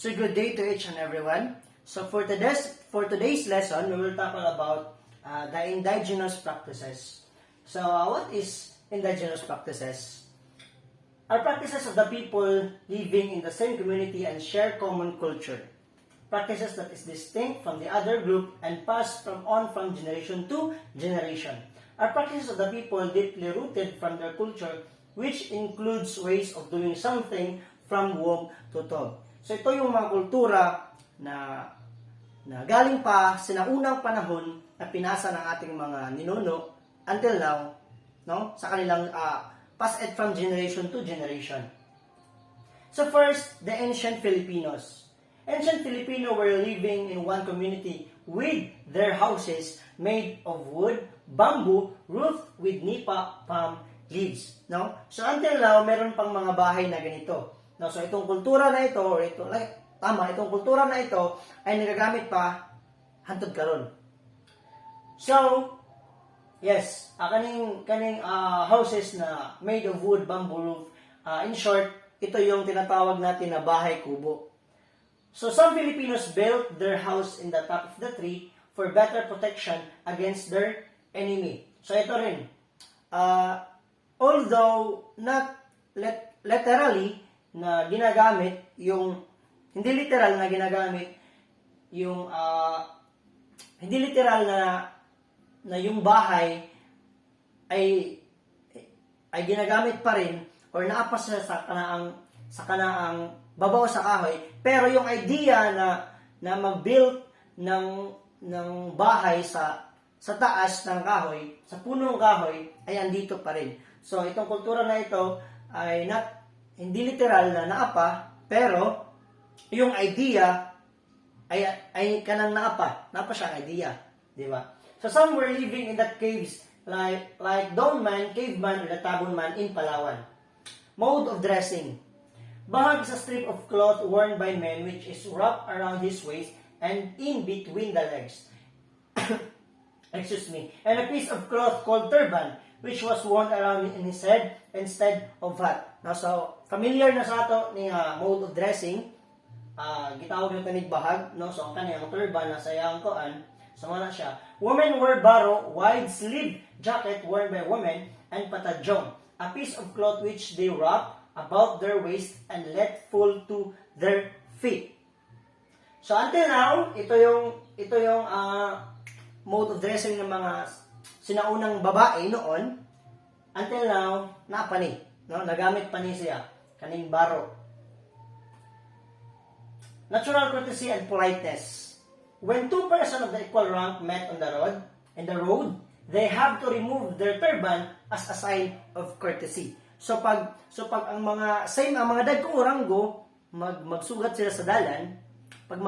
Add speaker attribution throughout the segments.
Speaker 1: So good day to each and everyone. So for today's lesson, we will talk about the indigenous practices. So what is indigenous practices? Are practices of the people living in the same community and share common culture. Practices that is distinct from the other group and passed from generation to generation. Are practices of the people deeply rooted from their culture, which includes ways of doing something from womb to tomb. So ito yung mga kultura na galing pa sa unang panahon na pinasa ng ating mga ninuno until now, no? Sa kanilang passed it from generation to generation. So first, the ancient Filipinos. Ancient Filipino were living in one community with their houses made of wood, bamboo, roofed with nipa palm leaves, no? So until now, meron pang mga bahay na ganito. No, so itong kultura na ito, or itong kultura na ito ay nagagamit pa hangtod karon. So, yes, kaning houses na made of wood, bamboo roof, in short, ito yung tinatawag natin na bahay kubo. So, some Filipinos built their house in the top of the tree for better protection against their enemy. So, ito rin. Although not literally na ginagamit yung hindi literal na ginagamit yung hindi literal na yung bahay ay ginagamit pa rin or naapas sa kanaang babaw sa kahoy, pero yung idea na mag-build ng bahay sa taas ng kahoy, sa punong kahoy ay andito pa rin. So itong kultura na ito ay hindi literal na naapa, pero yung idea ay kanang naapa siyang idea, di ba? So some were living in that caves like Don Man, caveman, or the Tabon man in Palawan. Mode of dressing. Bahag is a strip of cloth worn by men which is wrapped around his waist and in between the legs. Excuse me. And a piece of cloth called turban which was worn around in his head instead of hat. Now, so, familiar na sa ato ni mode of dressing, gitawag yung tanig bahag, no? So, ang kaniyang turban na sa iyang koan, sama na siya. Women wear baro, wide-sleeved jacket worn by women, and patadyong, a piece of cloth which they wrap about their waist and let fall to their feet. So, until now, ito yung mode of dressing ng mga sinaunang babae noon. Until now, napani, no? Nagamit pa ni siya kaning baro. Natural courtesy and politeness. When two persons of the equal rank met on the road, they have to remove their turban as a sign of courtesy. So pag ang mga dagkong oranggo magsugat sila sa dalan, pag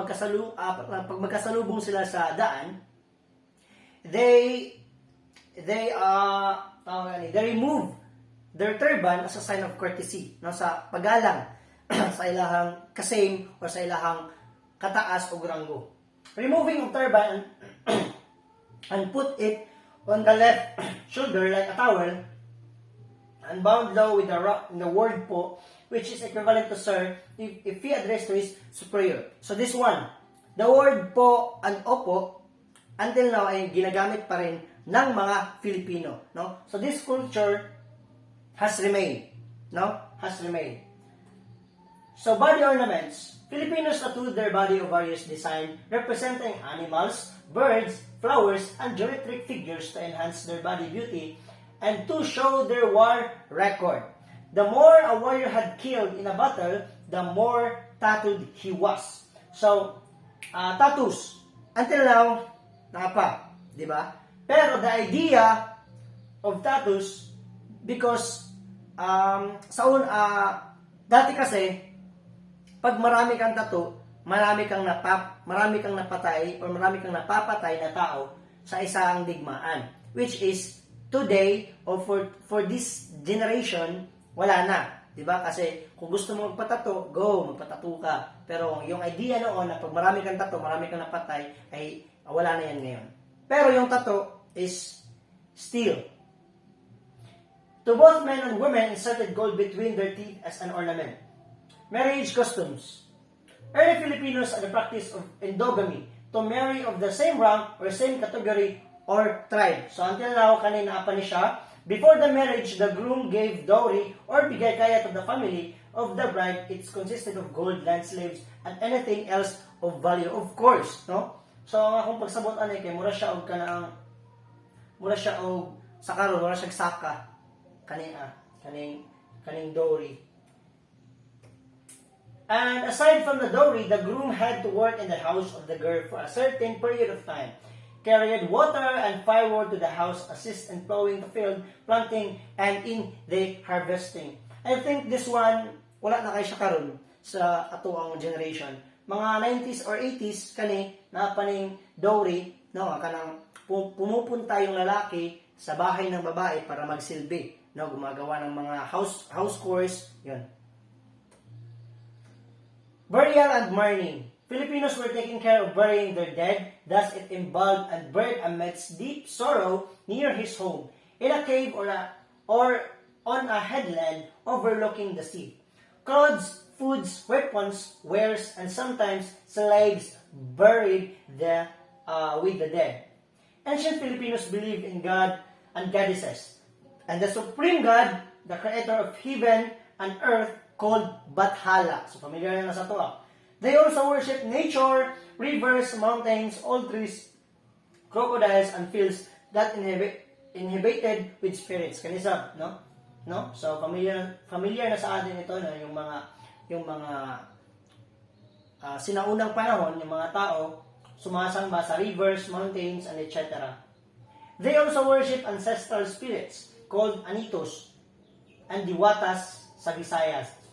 Speaker 1: magkasalubong sila sa daan, they remove their turban as a sign of courtesy, no, sa paggalang sa ilahang kasame or sa ilahang kataas o granggo. Removing of turban and put it on the left shoulder like a towel and bound low with the word po, which is equivalent to sir if he addressed to his superior. So this one, the word po and opo until now ay ginagamit pa rin ng mga Filipino, no? So this culture has remained, no? Has remained. So body ornaments. Filipinos tattooed their body of various design representing animals, birds, flowers, and geometric figures to enhance their body beauty and to show their war record. The more a warrior had killed in a battle, the more tattooed he was. So, tattoos. Until now, nakapa, di ba? Pero the idea of tattoos, because dati kasi, pag marami kang tattoo, marami kang napatay or marami kang napapatay na tao sa isang digmaan. Which is, today, or for this generation, wala na. Diba? Kasi kung gusto mo magpatato, go, magpatato ka. Pero yung idea noon na pag marami kang tato, marami kang napatay, ay wala na yan ngayon. Pero yung tato is still. To both men and women, inserted gold between their teeth as an ornament. Marriage customs. Early Filipinos had the practice of endogamy, to marry of the same rank or same category or tribe. So until now, kanina pa ni siya. Before the marriage, the groom gave dowry or bigay kaya to the family of the bride. It consisted of gold, land, slaves, and anything else of value. Of course, no? So ang akong pagsabot anay kay mura siya og kanaang mura siya og sa karon mura siya saka kaning dowry. And aside from the dowry, the groom had to work in the house of the girl for a certain period of time, carried water and firewood to the house, assist in plowing the field, planting, and in the harvesting. I think this one, wala na kayo siya karon sa ato ang generation. Mga 90s or 80s, kani, napaning dowry, no, kanang pumupunta yung lalaki sa bahay ng babae para magsilbi, no, gumagawa ng mga house chores, yun. Burial and mourning. Filipinos were taking care of burying their dead, thus it involved and buried amidst deep sorrow near his home, in a cave or on a headland overlooking the sea. Clothes, foods, weapons, wares, and sometimes slaves buried with the dead. Ancient Filipinos believed in God and goddesses, and the supreme God, the creator of heaven and earth, called Bathala. So familiar na sa to. They also worship nature, rivers, mountains, old trees, crocodiles, and fields that inhabited with spirits. Kanisa, no? No? So familiar na sa atin ito na yung mga sinaunang panahon, yung mga tao sumasamba sa rivers, mountains, and etc. They also worship ancestral spirits called Anitos and Diwatas sa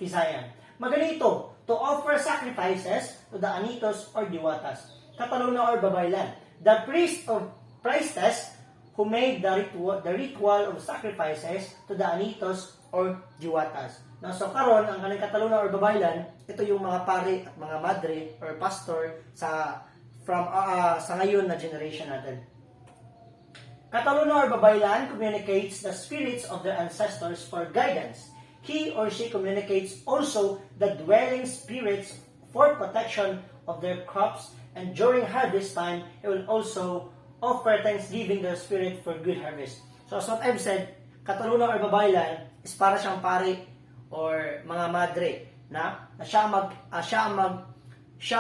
Speaker 1: Visayan. Maganito, to offer sacrifices to the Anitos or Diwatas, Kataluna or Babaylan. The priest of priestess who made the ritual of sacrifices to the Anitos or Diwatas. Now, so karon ang kanang Kataluna or Babaylan, ito yung mga pari at mga madre or pastor sa ngayon na generation natin. Kataluna or Babaylan communicates the spirits of their ancestors for guidance. He or she communicates also the dwelling spirits for protection of their crops, and during harvest time, he will also offer thanksgiving to the spirit for good harvest. So as what I've said, Kataluna or Babaylan is para siyang pari or mga madre na siya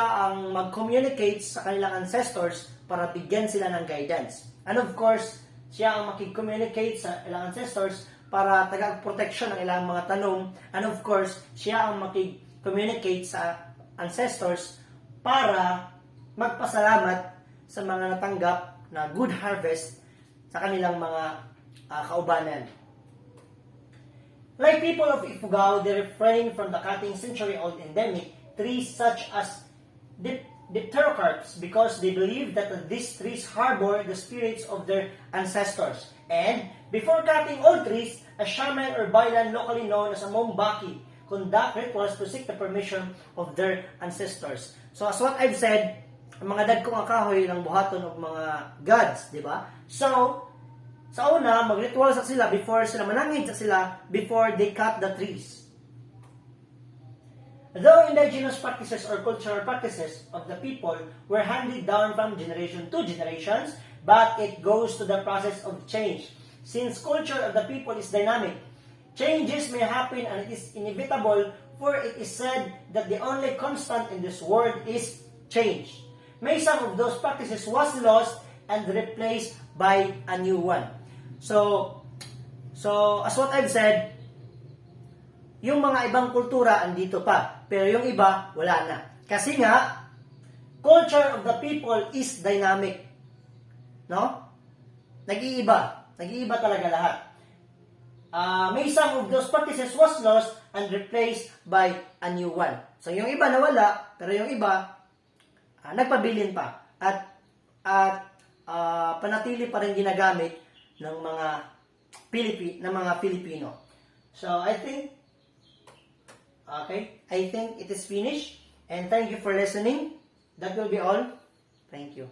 Speaker 1: ang mag-communicate sa kanilang ancestors para bigyan sila ng guidance. And of course, siya ang makikommunicate sa ilang ancestors para tagag-protection ng ilang mga tanong. And of course, siya ang makikommunicate sa ancestors para magpasalamat sa mga natanggap na good harvest sa kanilang mga kaubanan. Like people of Ifugao, they refrain from the cutting century-old endemic trees such as Dipterocarps because they believe that these trees harbor the spirits of their ancestors. And before cutting all trees, a shaman or baylan locally known as a Mombaki conduct rituals to seek the permission of their ancestors. So as what I've said, ang mga dagkong akahoy ng buhaton of mga gods, di ba? So, sa una, mag-ritual sa sila before sila manangid sa sila before they cut the trees. Though indigenous practices or cultural practices of the people were handed down from generation to generations, but it goes to the process of change. Since culture of the people is dynamic, changes may happen and it is inevitable, for it is said that the only constant in this world is change. May some of those practices was lost and replaced by a new one. So as what I've said, yung mga ibang kultura andito pa, pero yung iba wala na. Kasi nga, culture of the people is dynamic. No? Nag-iiba talaga lahat. May some of those practices was lost and replaced by a new one. So yung iba nawala, pero yung iba nagpabilin pa at panatili pa rin ginagamit ng mga Pilipino. So I think it is finished, and thank you for listening. That will be all. Thank you.